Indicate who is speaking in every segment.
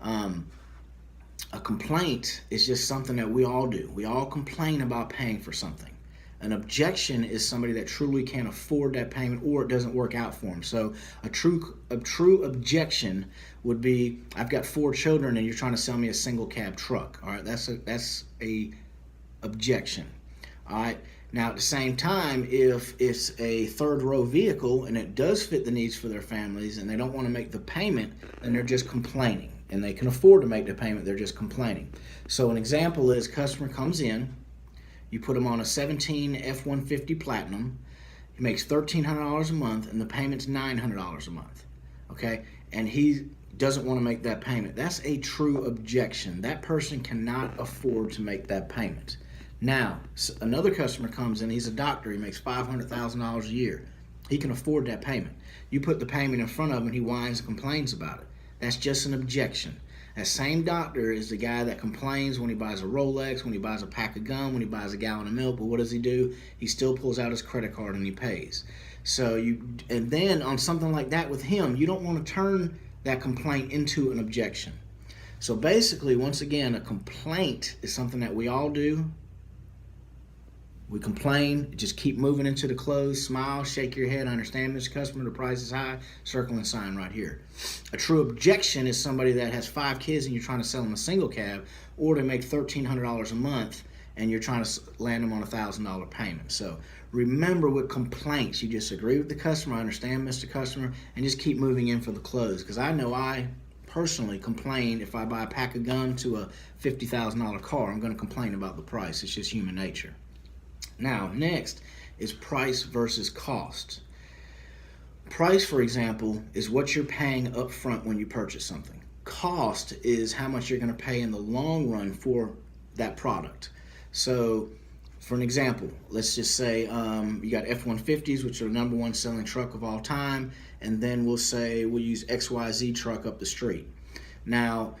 Speaker 1: A complaint is just something that we all do. We all complain about paying for something. An objection is somebody that truly can't afford that payment or it doesn't work out for them. So a true objection would be, I've got 4 children and you're trying to sell me a single cab truck. All right, that's a objection. All right. Now at the same time, if it's a third row vehicle and it does fit the needs for their families and they don't want to make the payment, then they're just complaining. And they can afford to make the payment, they're just complaining. So an example is customer comes in, you put him on a 17 F-150 Platinum, he makes $1,300 a month and the payment's $900 a month, okay? And he doesn't want to make that payment. That's a true objection. That person cannot afford to make that payment. Now, another customer comes in, he's a doctor, he makes $500,000 a year. He can afford that payment. You put the payment in front of him and he whines and complains about it. That's just an objection. That same doctor is the guy that complains when he buys a Rolex, when he buys a pack of gum, when he buys a gallon of milk, but what does he do? He still pulls out his credit card and he pays. And then on something like that with him, you don't want to turn that complaint into an objection. So basically, once again, a complaint is something that we all do. We complain, just keep moving into the close, smile, shake your head, understand this customer, the price is high, circle and sign right here. A true objection is somebody that has 5 kids and you're trying to sell them a single cab, or they make $1,300 a month and you're trying to land them on a $1,000 payment. So remember, with complaints, you just agree with the customer, understand Mr. Customer, and just keep moving in for the close. Because I know I personally complain if I buy a pack of gum to a $50,000 car, I'm going to complain about the price. It's just human nature. Now, next is price versus cost. Price, for example, is what you're paying up front when you purchase something. Cost is how much you're going to pay in the long run for that product. So, for an example, let's just say you got F-150s, which are the #1 selling truck of all time, and then we'll use XYZ truck up the street. Now,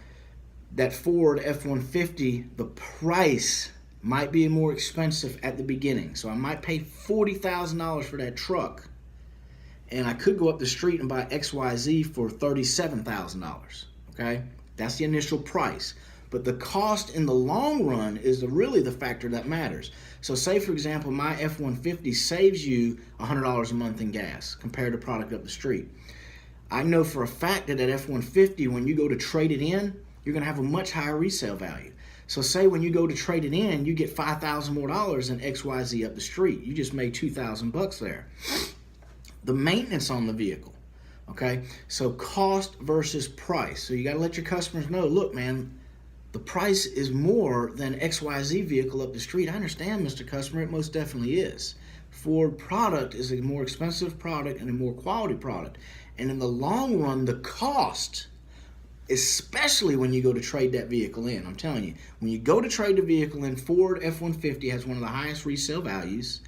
Speaker 1: that Ford F-150, the price might be more expensive at the beginning. So I might pay $40,000 for that truck, and I could go up the street and buy XYZ for $37,000, okay? That's the initial price. But the cost in the long run is really the factor that matters. So say, for example, my F-150 saves you $100 a month in gas compared to product up the street. I know for a fact that F-150, when you go to trade it in, you're gonna have a much higher resale value. So say when you go to trade it in, you get $5,000 more than XYZ up the street. You just made $2,000 there. The maintenance on the vehicle, okay? So cost versus price. So you gotta let your customers know, look, man, the price is more than XYZ vehicle up the street. I understand, Mr. Customer, it most definitely is. Ford product is a more expensive product and a more quality product. And in the long run, the cost, especially when you go to trade that vehicle in. I'm telling you, when you go to trade the vehicle in, Ford F-150 has one of the highest resale values,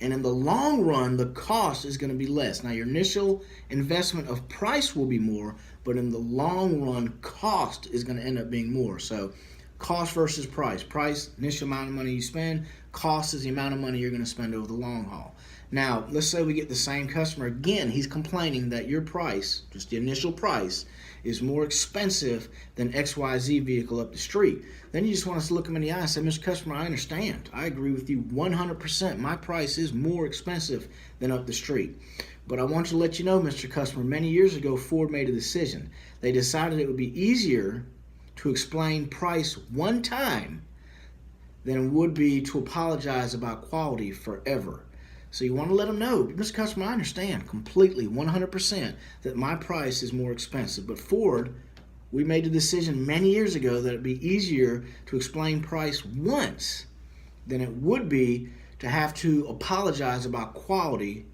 Speaker 1: and in the long run, the cost is going to be less. Now, your initial investment of price will be more, but in the long run, cost is going to end up being more. So, cost versus price. Price, initial amount of money you spend. Cost is the amount of money you're going to spend over the long haul. Now, let's say we get the same customer again. He's complaining that your price, just the initial price, is more expensive than XYZ vehicle up the street. Then you just want us to look him in the eye and say, Mr. Customer, I understand. I agree with you 100%. My price is more expensive than up the street. But I want to let you know, Mr. Customer, many years ago, Ford made a decision. They decided it would be easier to explain price one time than it would be to apologize about quality forever. So you want to let them know, Mr. Customer, I understand completely, 100%, that my price is more expensive. But Ford, we made a decision many years ago that it'd be easier to explain price once than it would be to have to apologize about quality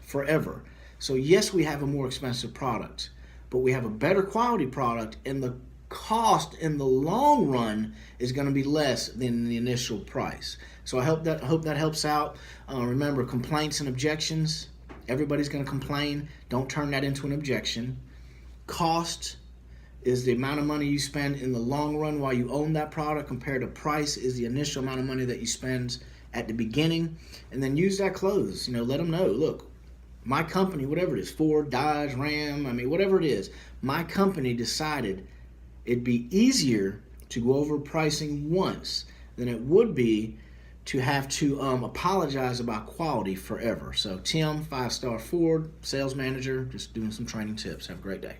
Speaker 1: forever. So yes, we have a more expensive product, but we have a better quality product, and the cost in the long run is going to be less than the initial price. So I hope that helps out. Remember, complaints and objections. Everybody's going to complain. Don't turn that into an objection. Cost is the amount of money you spend in the long run while you own that product, compared to price is the initial amount of money that you spend at the beginning. And then use that close. Let them know, look, my company, whatever it is, Ford, Dodge, Ram, whatever it is, my company decided it'd be easier to go over pricing once than it would be to have to apologize about quality forever. So Tim, 5-star Ford, sales manager, just doing some training tips. Have a great day.